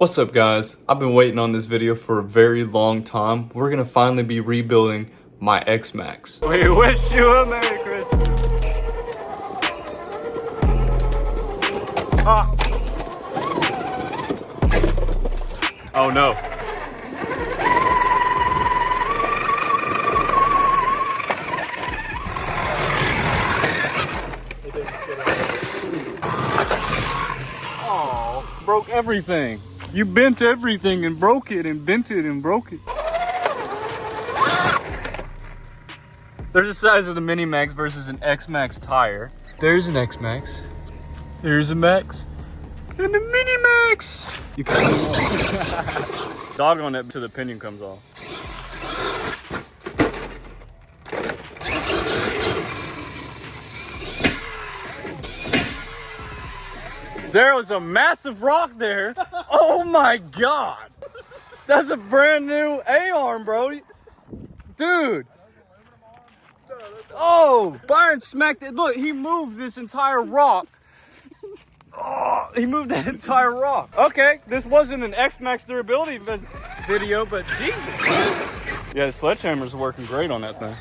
What's up guys? I've been waiting on this video for a very long time. We're gonna finally be rebuilding my X-Maxx. We wish you a Merry Christmas. Ah. Oh no. Oh, broke everything. You bent everything and broke it and bent it and broke it. There's a size of the Mini Max versus an X-Maxx tire. There's an X-Maxx. There's a Max. And a Mini Max. You can dog on it till the pinion comes off. There was a massive rock there. Oh my God. That's a brand new A-arm, bro. Dude. Oh, Byron smacked it. Look, he moved this entire rock. Oh, he moved that entire rock. Okay, this wasn't an X-Maxx durability video, but Jesus. Yeah, the sledgehammer's working great on that thing.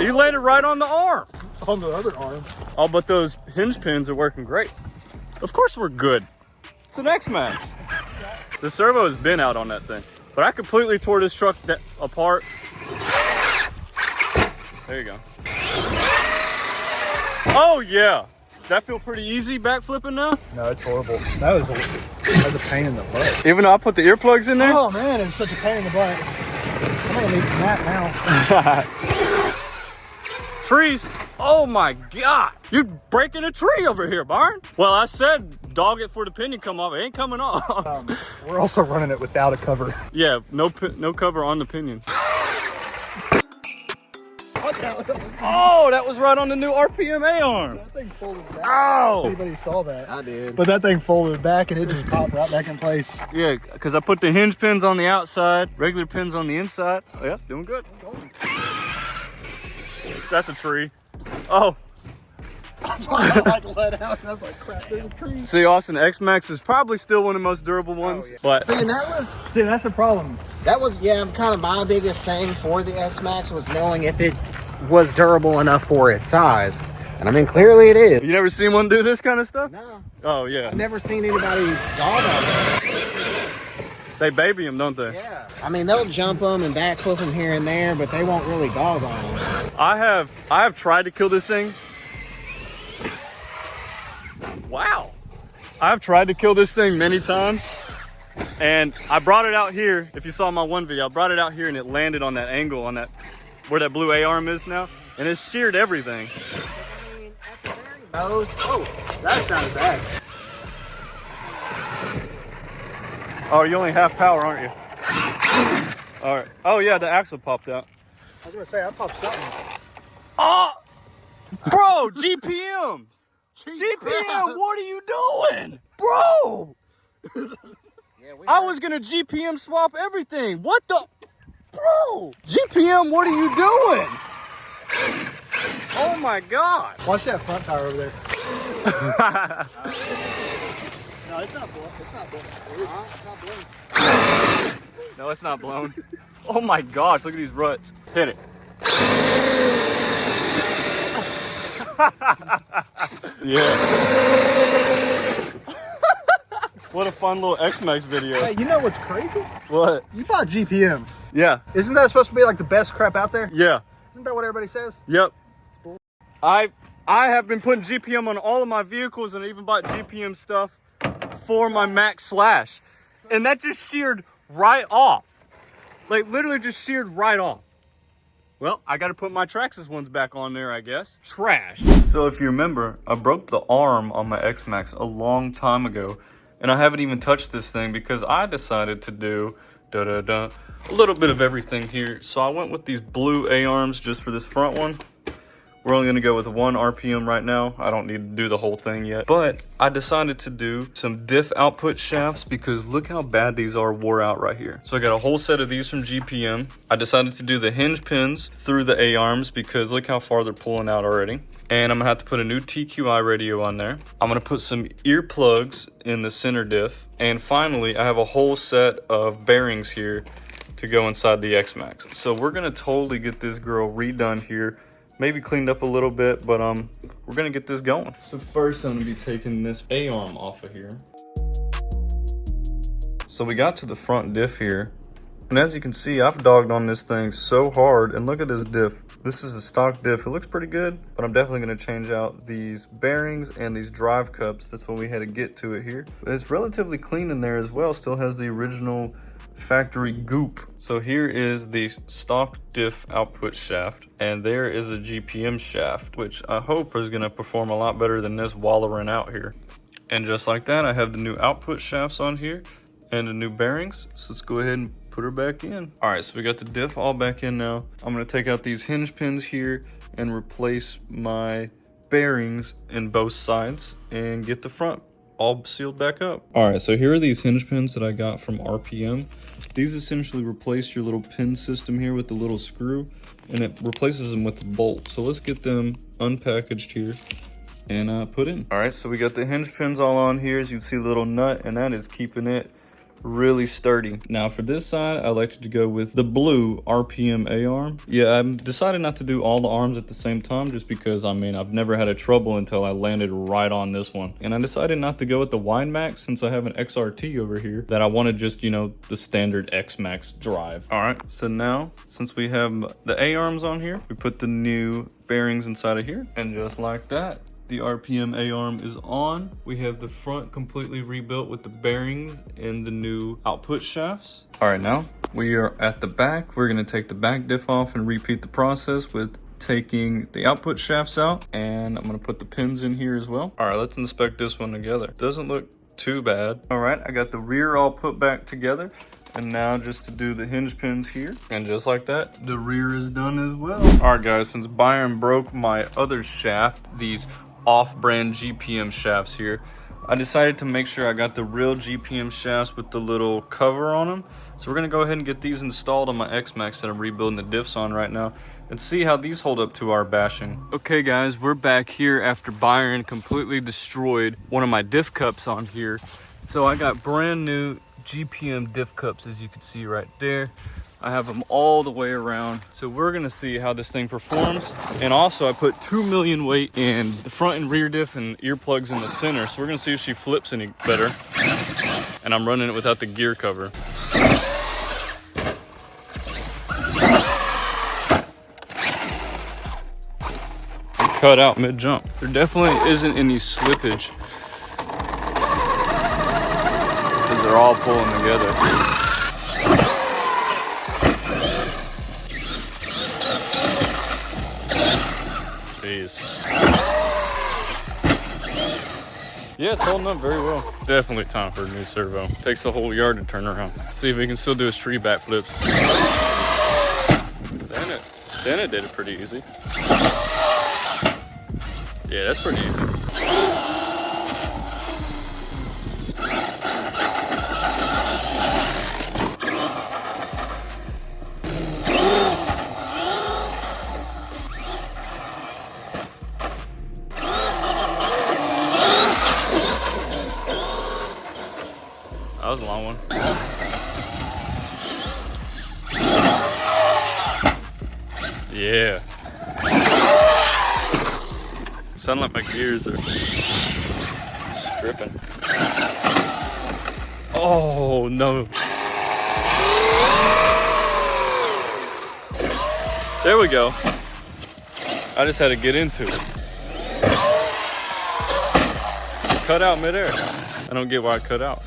You laid it right on the arm. On the other arm. Oh, but those hinge pins are working great. Of course we're good. It's an X-Maxx. The servo has been out on that thing. But I completely tore this truck apart. There you go. Oh yeah. Does that feel pretty easy backflipping now? No, it's horrible. That was a pain in the butt. Even though I put the earplugs in there? Oh man, it's such a pain in the butt. I'm gonna need that now. Trees. Oh my God. You're breaking a tree over here, Byron. Well, I said dog it for the pinion come off. It ain't coming off. We're also running it without a cover. Yeah, no cover on the pinion. Oh, that was right on the new RPMA arm. That thing folded back. Oh. Anybody saw that? I did. But that thing folded back and it just popped right back in place. Yeah, because I put the hinge pins on the outside, regular pins on the inside. Oh yeah, doing good. That's a tree. Oh. That's why I like let out. I was like, crap, there's a tree. See, Austin, X-Maxx is probably still one of the most durable ones. Oh, yeah. But See, and that's the problem. that was kind of my biggest thing for the X-Maxx was knowing if it was durable enough for its size. And I mean, clearly it is. you never seen one do this kind of stuff? No. Oh yeah. I've never seen anybody dog on it. They baby them, don't they? Yeah. I mean, they'll jump them and backflip them here and there, but they won't really dog on them. I have tried to kill this thing. Wow. I've tried to kill this thing many times. And I brought it out here. If you saw my one video, I brought it out here and it landed on that angle on that where that blue A-arm is now. And it sheared everything. I mean, at the very most, that sounded bad. Oh, you're only half power, aren't you? All right. Oh yeah, the axle popped out. I was gonna say, I popped something. Oh, bro, GPM. GPM, what are you doing? Bro! Yeah, I was gonna GPM swap everything. What the? Bro! GPM, what are you doing? Oh my God. Watch that front tire over there. No, it's not blown. It's not blown. It's not blown. No, it's not blown. Oh my gosh, look at these ruts. Hit it. Yeah. What a fun little X-Maxx video. Hey, you know what's crazy? What? You bought GPM. Yeah. Isn't that supposed to be like the best crap out there? Yeah. Isn't that what everybody says? Yep. I have been putting GPM on all of my vehicles and I even bought GPM stuff for my Max Slash. And that just sheared right off. Like literally just sheared right off. Well, I got to put my Traxxas ones back on there, I guess. Trash. So if you remember, I broke the arm on my X-Maxx a long time ago. And I haven't even touched this thing because I decided to do a little bit of everything here. So I went with these blue A-arms just for this front one. We're only gonna go with 1 RPM right now. I don't need to do the whole thing yet. But I decided to do some diff output shafts because look how bad these are wore out right here. So I got a whole set of these from GPM. I decided to do the hinge pins through the A-arms because look how far they're pulling out already. And I'm gonna have to put a new TQI radio on there. I'm gonna put some earplugs in the center diff. And finally, I have a whole set of bearings here to go inside the X-Maxx. So we're gonna totally get this girl redone here. Maybe cleaned up a little bit, but we're gonna get this going. So first I'm gonna be taking this A-arm off of here. So we got to the front diff here. And as you can see, I've dogged on this thing so hard, and look at this diff. This is a stock diff. It looks pretty good, but I'm definitely gonna change out these bearings and these drive cups. That's what we had to get to it here. It's relatively clean in there as well. Still has the original factory goop. So here is the stock diff output shaft, and there is a GPM shaft, which I hope is gonna perform a lot better than this wallowing out here. And just like that, I have the new output shafts on here and the new bearings. So let's go ahead and put her back in. All right, so we got the diff all back in now. I'm gonna take out these hinge pins here and replace my bearings in both sides and get the front all sealed back up. All right, so here are these hinge pins that I got from RPM. These essentially replace your little pin system here with the little screw, and it replaces them with a bolt. So let's get them unpackaged here and put in. All right, so we got the hinge pins all on here. As you can see, the little nut, and that is keeping it really sturdy. Now for this side, I like to go with the blue RPM A-arm. Yeah, I'm decided not to do all the arms at the same time just because, I mean, I've never had a trouble until I landed right on this one. And I decided not to go with the X-Maxx since I have an XRT over here that I wanted just, you know, the standard X-Maxx drive. All right, so now, since we have the A-arms on here, we put the new bearings inside of here. And just like that, the RPM A-arm is on. We have the front completely rebuilt with the bearings and the new output shafts. All right, now we are at the back. We're gonna take the back diff off and repeat the process with taking the output shafts out. And I'm gonna put the pins in here as well. All right, let's inspect this one together. Doesn't look too bad. All right, I got the rear all put back together. And now just to do the hinge pins here. And just like that, the rear is done as well. All right, guys, since Byron broke my other shaft, these off-brand GPM shafts here, I decided to make sure I got the real GPM shafts with the little cover on them. So we're gonna go ahead and get these installed on my X-Maxx that I'm rebuilding the diffs on right now and see how these hold up to our bashing. Okay guys, we're back here after Byron completely destroyed one of my diff cups on here. So I got brand new GPM diff cups, as you can see right there. I have them all the way around. So we're gonna see how this thing performs. And also I put 2 million weight in the front and rear diff and earplugs in the center. So we're gonna see if she flips any better. And I'm running it without the gear cover. Cut out mid-jump. There definitely isn't any slippage, because they're all pulling together. Jeez. Yeah, it's holding up very well. Definitely time for a new servo. Takes the whole yard to turn around. See if we can still do his tree backflips. Then it did it pretty easy. Yeah, that's pretty easy. That was a long one. Yeah. Sound like my gears are stripping. Oh no. There we go. I just had to get into it. Cut out midair. I don't get why I cut out.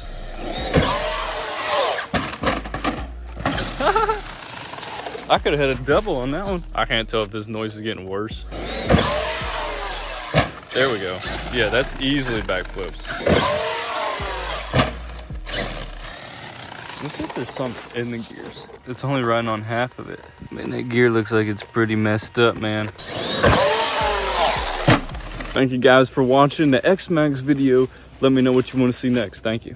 I could have had a double on that one. I can't tell if this noise is getting worse. There we go. Yeah, that's easily backflips. Let's see if there's some in the gears. It's only riding on half of it. Man, that gear looks like it's pretty messed up, man. Thank you guys for watching the X-Maxx video. Let me know what you want to see next. Thank you.